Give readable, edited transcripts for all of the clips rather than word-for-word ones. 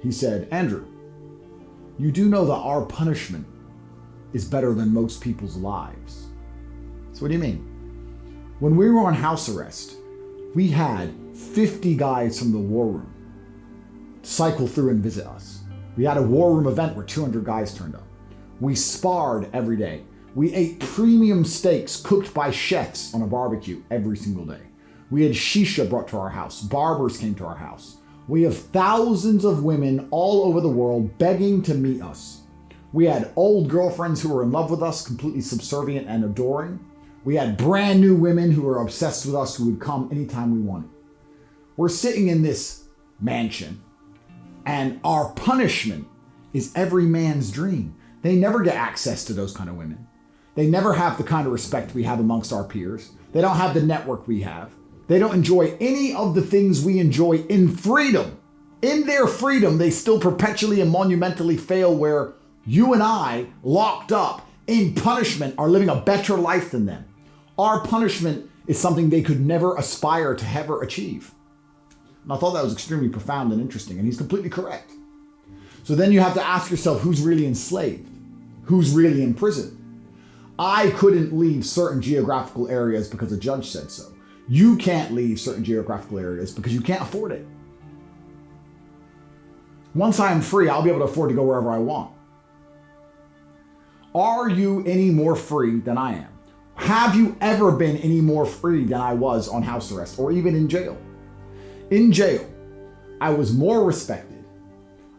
He said, Andrew, you do know that our punishment is better than most people's lives. So what do you mean? When we were on house arrest, we had 50 guys from the war room cycle through and visit us. We had a war room event where 200 guys turned up. We sparred every day. We ate premium steaks cooked by chefs on a barbecue every single day. We had shisha brought to our house. Barbers came to our house. We have thousands of women all over the world begging to meet us. We had old girlfriends who were in love with us, completely subservient and adoring. We had brand new women who were obsessed with us, who would come anytime we wanted. We're sitting in this mansion, and our punishment is every man's dream. They never get access to those kind of women. They never have the kind of respect we have amongst our peers. They don't have the network we have. They don't enjoy any of the things we enjoy in freedom. In their freedom, they still perpetually and monumentally fail, where you and I, locked up in punishment, are living a better life than them. Our punishment is something they could never aspire to ever achieve. And I thought that was extremely profound and interesting, and he's completely correct. So then you have to ask yourself, who's really enslaved? Who's really in prison? I couldn't leave certain geographical areas because a judge said so. You can't leave certain geographical areas because you can't afford it. Once I am free, I'll be able to afford to go wherever I want. Are you any more free than I am? Have you ever been any more free than I was on house arrest or even in jail? In jail, I was more respected.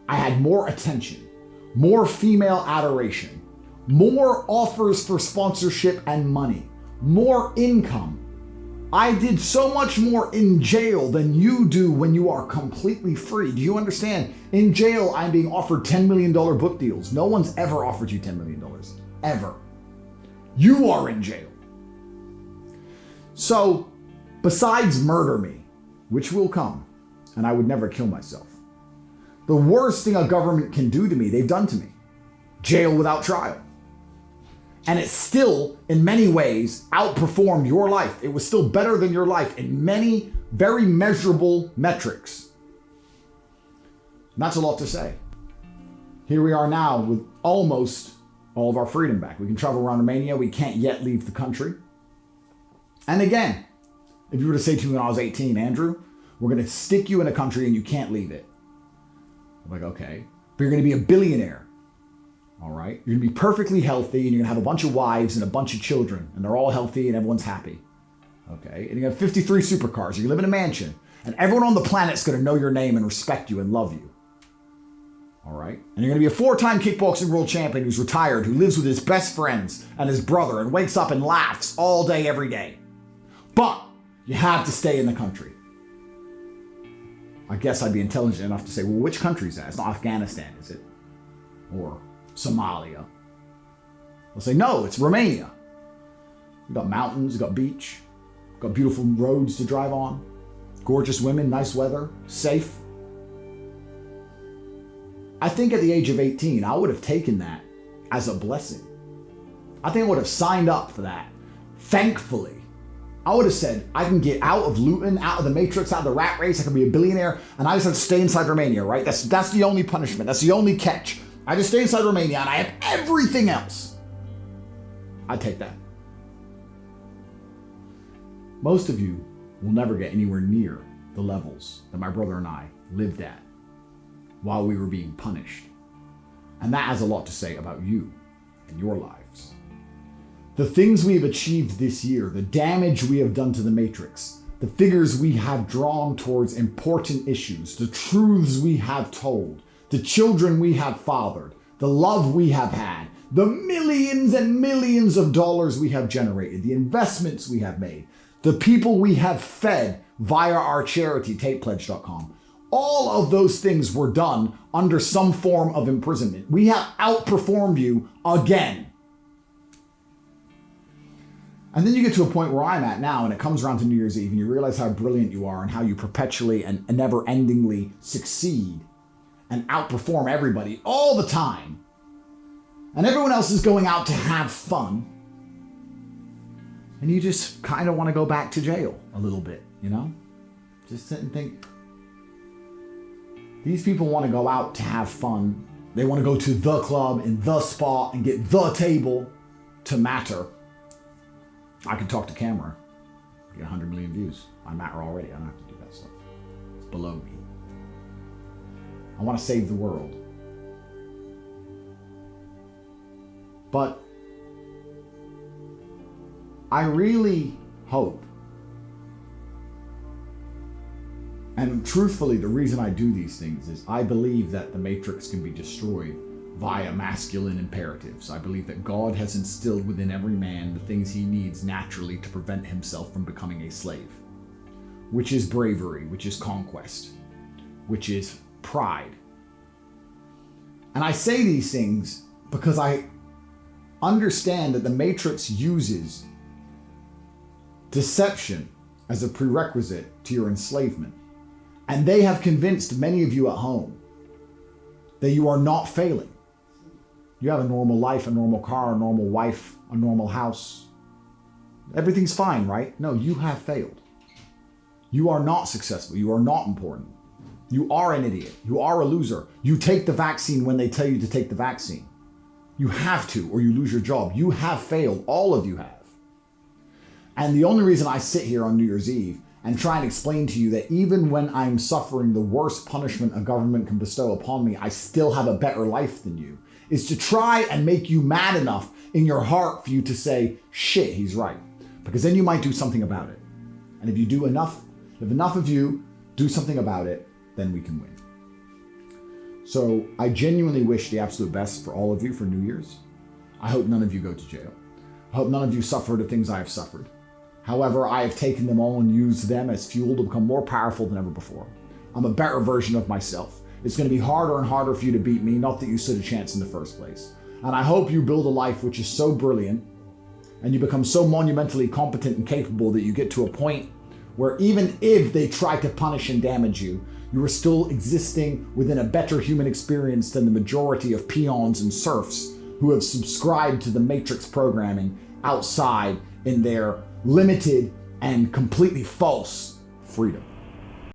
I had more attention, more female adoration, more offers for sponsorship and money, more income. I did so much more in jail than you do when you are completely free. Do you understand? In jail, I'm being offered $10 million book deals. No one's ever offered you $10 million, ever. You are in jail. So, besides murder me, which will come, and I would never kill myself, the worst thing a government can do to me, they've done to me. Jail without trial. And it still, in many ways, outperformed your life. It was still better than your life in many very measurable metrics. And that's a lot to say. Here we are now with almost all of our freedom back. We can travel around Romania. We can't yet leave the country. And again, if you were to say to me when I was 18, Andrew, we're going to stick you in a country and you can't leave it. I'm like, okay. But you're going to be a billionaire. All right. You're going to be perfectly healthy, and you're going to have a bunch of wives and a bunch of children, and they're all healthy and everyone's happy. Okay. And you have 53 supercars. You live in a mansion, and everyone on the planet's going to know your name and respect you and love you. All right. And you're going to be a 4-time kickboxing world champion who's retired, who lives with his best friends and his brother and wakes up and laughs all day, every day. But you have to stay in the country. I guess I'd be intelligent enough to say, well, which country is that? It's not Afghanistan, is it? Or Somalia. They'll say, no, it's Romania. You've got mountains, you've got beach, you've got beautiful roads to drive on, gorgeous women, nice weather, safe. I think at the age of 18, I would have taken that as a blessing. I think I would have signed up for that. Thankfully, I would have said, I can get out of Luton, out of the Matrix, out of the rat race, I can be a billionaire, and I just have to stay inside Romania, right? That's the only punishment. That's the only catch. I just stay inside Romania and I have everything else. I'd take that. Most of you will never get anywhere near the levels that my brother and I lived at while we were being punished. And that has a lot to say about you and your lives. The things we have achieved this year, the damage we have done to the Matrix, the figures we have drawn towards important issues, the truths we have told, the children we have fathered, the love we have had, the millions and millions of dollars we have generated, the investments we have made, the people we have fed via our charity, TatePledge.com. All of those things were done under some form of imprisonment. We have outperformed you again. And then you get to a point where I'm at now, and it comes around to New Year's Eve, and you realize how brilliant you are and how you perpetually and never-endingly succeed and outperform everybody all the time. And everyone else is going out to have fun. And you just kind of want to go back to jail a little bit, you know? Just sit and think, These people want to go out to have fun. They want to go to the club in the spot and get the table to matter. I can talk to camera, get 100 million views. I matter already. I don't have to do that stuff. It's below me. I want to save the world. But I really hope, and truthfully, the reason I do these things is I believe that the matrix can be destroyed via masculine imperatives. I believe that God has instilled within every man the things he needs naturally to prevent himself from becoming a slave, which is bravery, which is conquest, which is pride. And I say these things because I understand that the matrix uses deception as a prerequisite to your enslavement. And they have convinced many of you at home that you are not failing. You have a normal life, a normal car, a normal wife, a normal house. Everything's fine, right? No, you have failed. You are not successful. You are not important. You are an idiot. You are a loser. You take the vaccine when they tell you to take the vaccine. You have to, or you lose your job. You have failed. All of you have. And the only reason I sit here on New Year's Eve and try and explain to you that even when I'm suffering the worst punishment a government can bestow upon me, I still have a better life than you, is to try and make you mad enough in your heart for you to say, shit, he's right. Because then you might do something about it. And if you do enough, if enough of you do something about it, then we can win. So I genuinely wish the absolute best for all of you for New Year's. I hope none of you go to jail. I hope none of you suffer the things I have suffered. However, I have taken them all and used them as fuel to become more powerful than ever before. I'm a better version of myself. It's going to be harder and harder for you to beat me, not that you stood a chance in the first place. And I hope you build a life which is so brilliant and you become so monumentally competent and capable that you get to a point where even if they try to punish and damage you, you are still existing within a better human experience than the majority of peons and serfs who have subscribed to the matrix programming outside in their limited and completely false freedom.